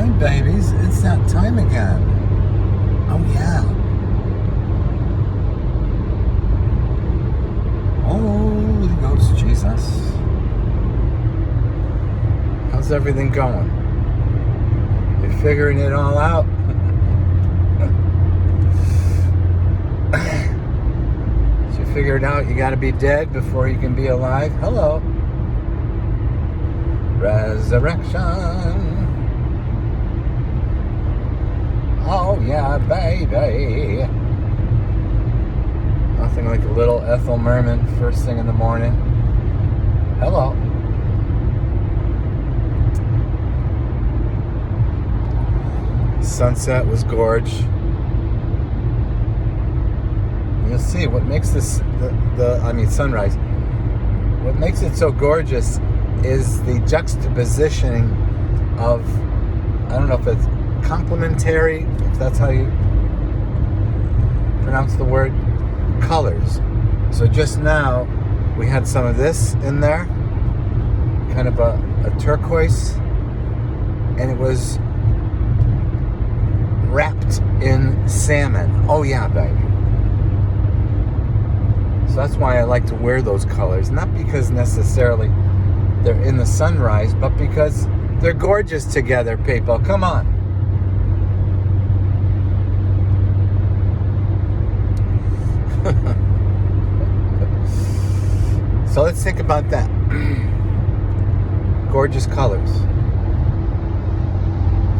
right, babies, it's that time again. Oh, yeah. Holy Ghost Jesus. How's everything going? You figuring it all out? So you figured out you gotta be dead before you can be alive? Hello. Resurrection. Oh yeah, baby. Nothing like a little Ethel Merman first thing in the morning. Hello. Sunset was gorge. You'll see what makes this sunrise. What makes it so gorgeous is the juxtapositioning of, I don't know if it's complementary, if that's how you pronounce the word, colors. So just now we had some of this in there, kind of a turquoise, and it was wrapped in salmon. Oh yeah, baby. So that's why I like to wear those colors. Not because necessarily they're in the sunrise, but because they're gorgeous together, people. Come on. So let's think about that. Gorgeous colors.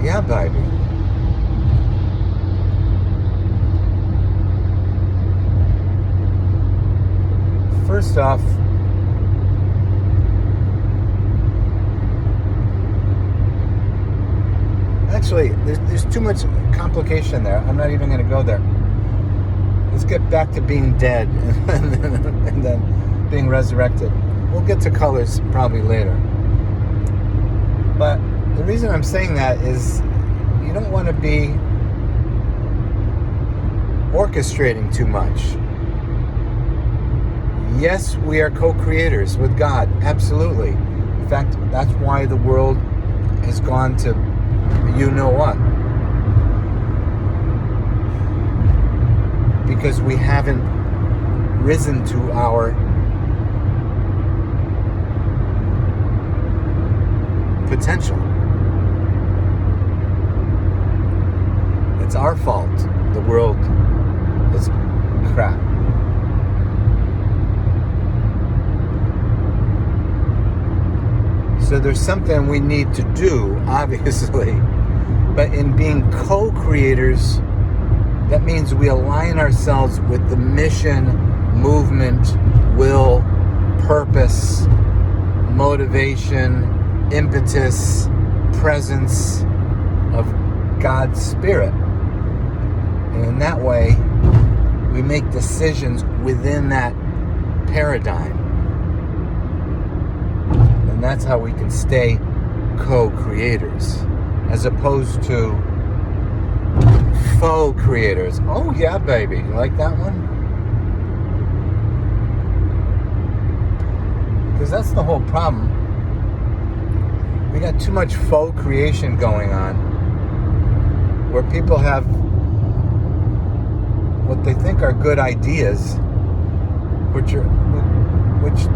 Yeah, baby. First off, actually, there's too much complication there. I'm not even going to go there. Let's get back to being dead and then being resurrected. We'll get to colors probably later. But the reason I'm saying that is you don't want to be orchestrating too much. Yes, we are co-creators with God. Absolutely. In fact, that's why the world has gone to you know what. Because we haven't risen to our potential. It's our fault. The world is crap. So there's something we need to do, obviously. But in being co-creators, that means we align ourselves with the mission, movement, will, purpose, motivation, impetus, presence of God's Spirit. And in that way, we make decisions within that paradigm. And that's how we can stay co-creators, as opposed to faux creators. Oh yeah, baby. You like that one? Because that's the whole problem. We got too much faux creation going on, where people have what they think are good ideas, which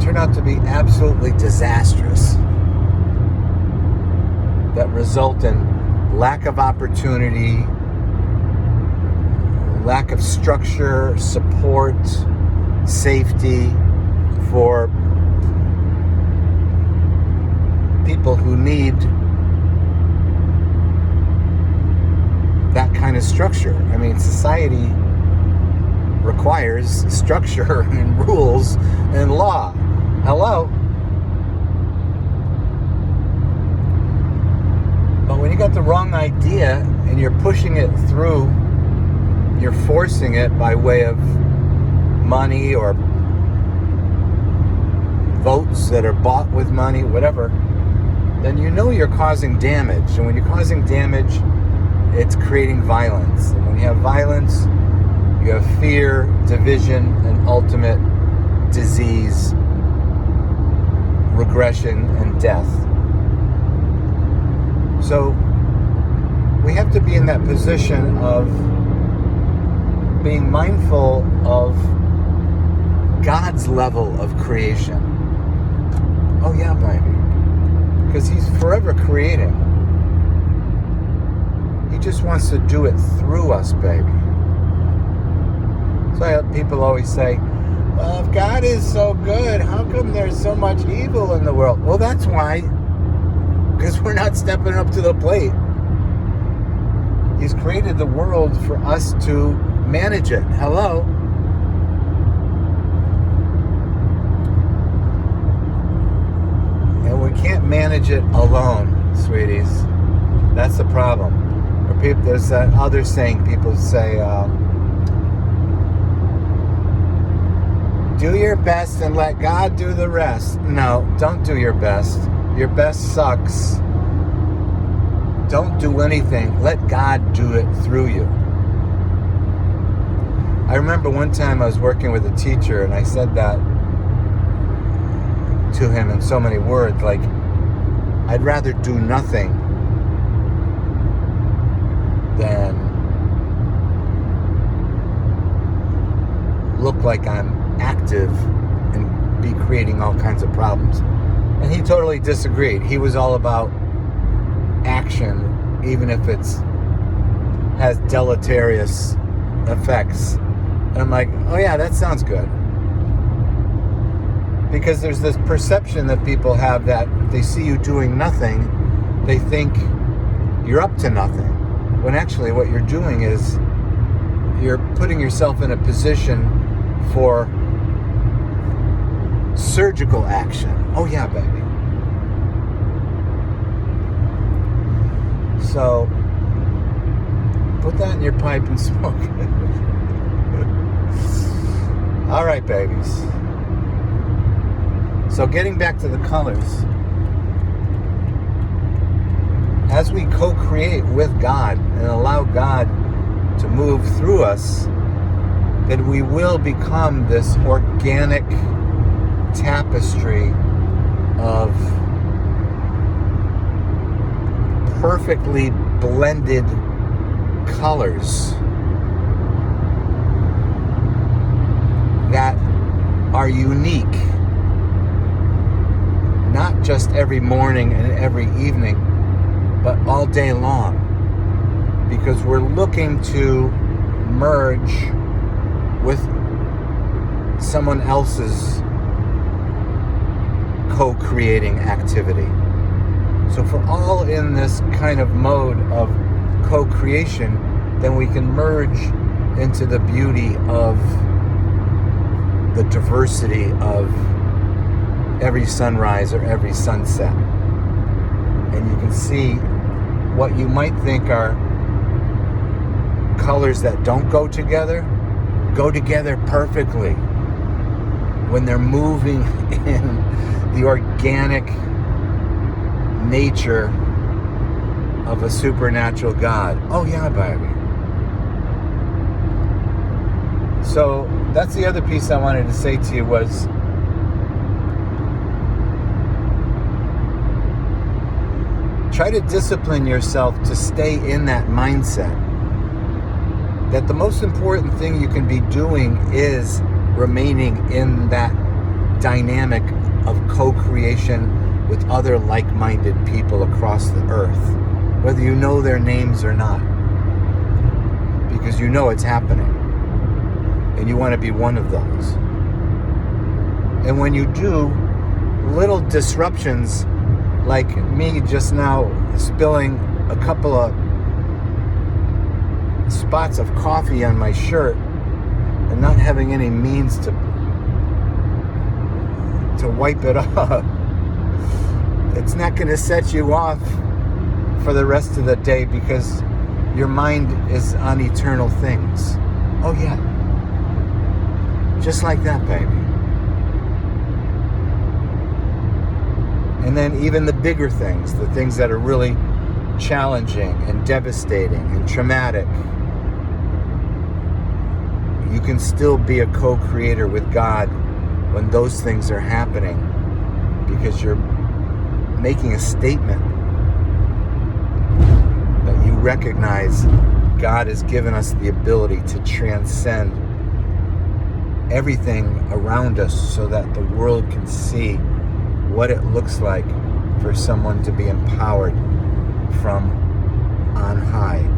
turn out to be absolutely disastrous, that result in lack of opportunity, lack of structure, support, safety for people who need that kind of structure. I mean, society requires structure and rules and law. Hello? But when you got the wrong idea and you're pushing it through, you're forcing it by way of money or votes that are bought with money, whatever, then you know you're causing damage. And when you're causing damage, it's creating violence. And when you have violence, you have fear, division, and ultimate disease, regression, and death. So we have to be in that position of being mindful of God's level of creation. Oh yeah, baby. Because He's forever creating. He just wants to do it through us, baby. So people always say, well, if God is so good, how come there's so much evil in the world? Well, that's why. Because we're not stepping up to the plate. He's created the world for us to manage it. Hello? And we can't manage it alone, sweeties. That's the problem. Or people, there's that other saying people say, do your best and let God do the rest. No, don't do your best. Your best sucks. Don't do anything. Let God do it through you. I remember one time I was working with a teacher and I said that to him in so many words, like, I'd rather do nothing than look like I'm active and be creating all kinds of problems. And he totally disagreed. He was all about action, even if it's has deleterious effects. And I'm like, oh yeah, that sounds good. Because there's this perception that people have that if they see you doing nothing, they think you're up to nothing. When actually what you're doing is you're putting yourself in a position for surgical action. Oh yeah, baby. So put that in your pipe and smoke it. All right, babies. So getting back to the colors, as we co-create with God and allow God to move through us, then we will become this organic tapestry of perfectly blended colors that are unique, not just every morning and every evening, but all day long, because we're looking to merge with someone else's co-creating activity. So if we're all in this kind of mode of co-creation, then we can merge into the beauty of the diversity of every sunrise or every sunset. And you can see what you might think are colors that don't go together perfectly when they're moving in the organic nature of a supernatural God. Oh yeah, baby. So that's the other piece I wanted to say to you was try to discipline yourself to stay in that mindset. That the most important thing you can be doing is remaining in that dynamic of co-creation with other like-minded people across the earth, whether you know their names or not, because you know it's happening and you want to be one of those. And when you do, little disruptions like me just now spilling a couple of spots of coffee on my shirt and not having any means to wipe it off, it's not going to set you off for the rest of the day because your mind is on eternal things. Oh yeah. Just like that, baby. And then even the bigger things, the things that are really challenging and devastating and traumatic, you can still be a co-creator with God when those things are happening, because you're making a statement that you recognize God has given us the ability to transcend everything around us so that the world can see what it looks like for someone to be empowered from on high.